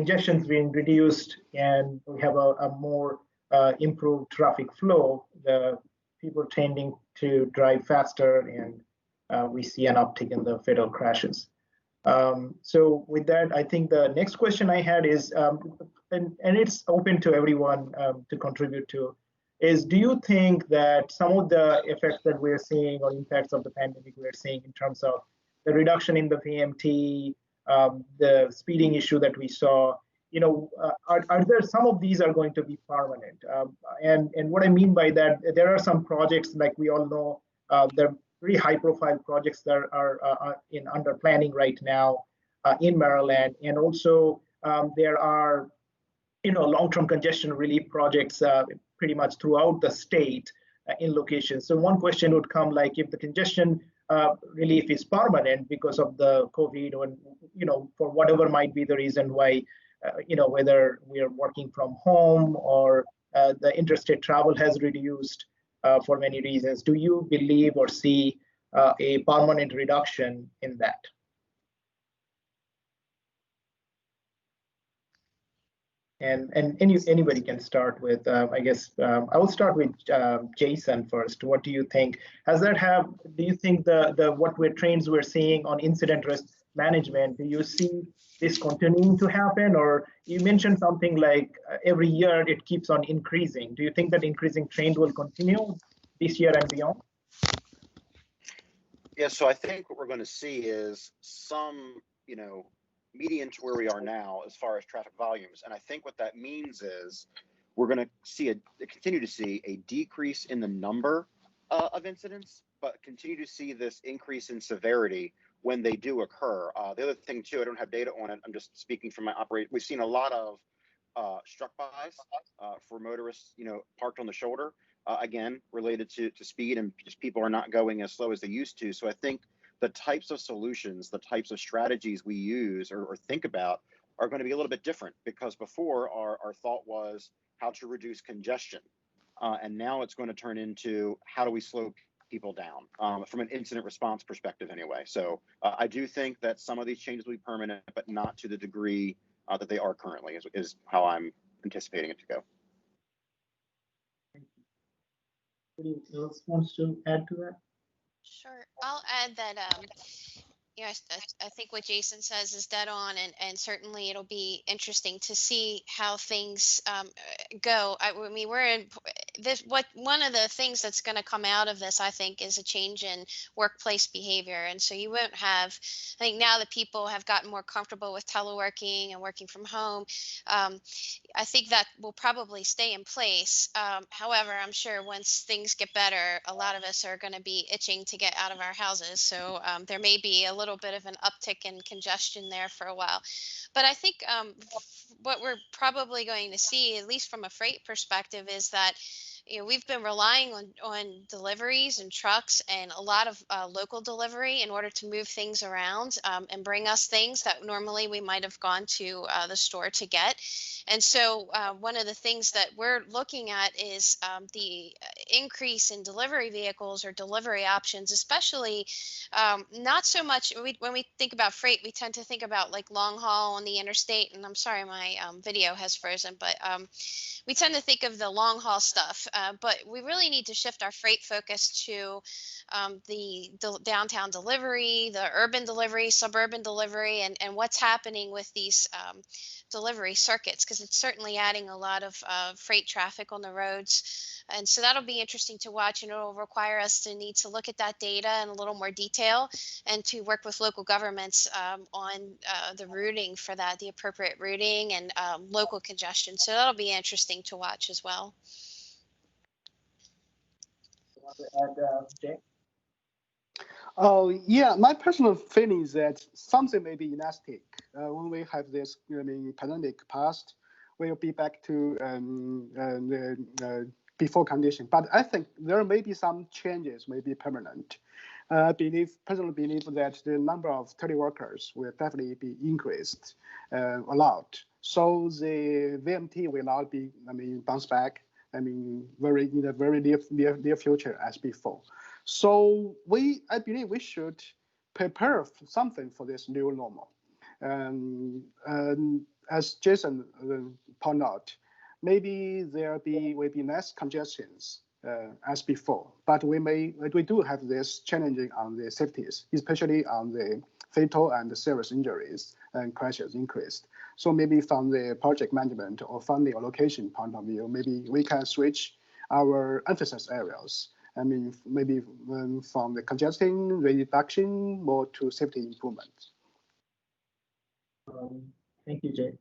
congestion's been reduced and we have a more improved traffic flow, the people tending to drive faster, and we see an uptick in the fatal crashes. So with that, I think the next question I had is, and it's open to everyone to contribute to, is do you think that some of the effects that we're seeing or impacts of the pandemic we're seeing in terms of the reduction in the PMT, the speeding issue that we saw, are there some of these are going to be permanent? And what I mean by that, there are some projects, like we all know, they're very high profile projects that are under planning right now in Maryland. And also there are, long-term congestion relief projects pretty much throughout the state in locations. So one question would come, like, if the congestion relief is permanent because of the COVID, or, for whatever might be the reason why, whether we are working from home or the interstate travel has reduced for many reasons, do you believe or see a permanent reduction in that? And anybody can start with, I guess, I will start with Jason first. What do you think? Do you think what trends we're seeing on incident risk management, do you see this continuing to happen? Or you mentioned something like every year it keeps on increasing. Do you think that increasing trend will continue this year and beyond? Yeah, so I think what we're going to see is some, median to where we are now as far as traffic volumes. And I think what that means is we're going to continue to see a decrease in the number of incidents, but continue to see this increase in severity when they do occur. The other thing too, I don't have data on it, I'm just speaking from my operation. We've seen a lot of struck bys for motorists, parked on the shoulder, again, related to speed, and just people are not going as slow as they used to. So I think the types of solutions, the types of strategies we use or think about are going to be a little bit different, because before our thought was how to reduce congestion. And now it's going to turn into how do we slow people down from an incident response perspective anyway. So I do think that some of these changes will be permanent, but not to the degree that they are currently, is how I'm anticipating it to go. Anybody else wants to add to that? Sure. I'll add that, I think what Jason says is dead on, and certainly it'll be interesting to see how things go. I mean, we're in this. One of the things that's going to come out of this, I think, is a change in workplace behavior. And so you won't have, I think now that people have gotten more comfortable with teleworking and working from home, I think that will probably stay in place. However, I'm sure once things get better, a lot of us are going to be itching to get out of our houses. So there may be a little bit of an uptick in congestion there for a while. But I think what we're probably going to see, at least from a freight perspective, is that we've been relying on deliveries and trucks and a lot of local delivery in order to move things around and bring us things that normally we might have gone to the store to get. And so one of the things that we're looking at is the increase in delivery vehicles or delivery options, especially not so much when we think about freight, we tend to think about like long haul on the interstate. And I'm sorry, my video has frozen, but we tend to think of the long haul stuff. But we really need to shift our freight focus to the downtown delivery, the urban delivery, suburban delivery, and what's happening with these delivery circuits, because it's certainly adding a lot of freight traffic on the roads. And so that'll be interesting to watch, and it'll require us to need to look at that data in a little more detail and to work with local governments on the routing for that, the appropriate routing and local congestion. So that'll be interesting to watch as well. Jay? Oh, yeah, my personal feeling is that something may be elastic. When we have this pandemic passed, we'll be back to the before condition. But I think there may be some changes, may be permanent. Personally believe that the number of teleworkers will definitely be increased a lot. So the VMT will not be, bounce back. Very in a very near future as before. So I believe we should prepare something for this new normal. as Jason pointed out, maybe will be less congestions as before, but we do have this challenging on the safeties, especially on the fatal and serious injuries and crashes increased. So maybe from the project management or funding allocation point of view, maybe we can switch our emphasis areas. I mean, maybe from the congestion reduction more to safety improvement. Thank you, Jay.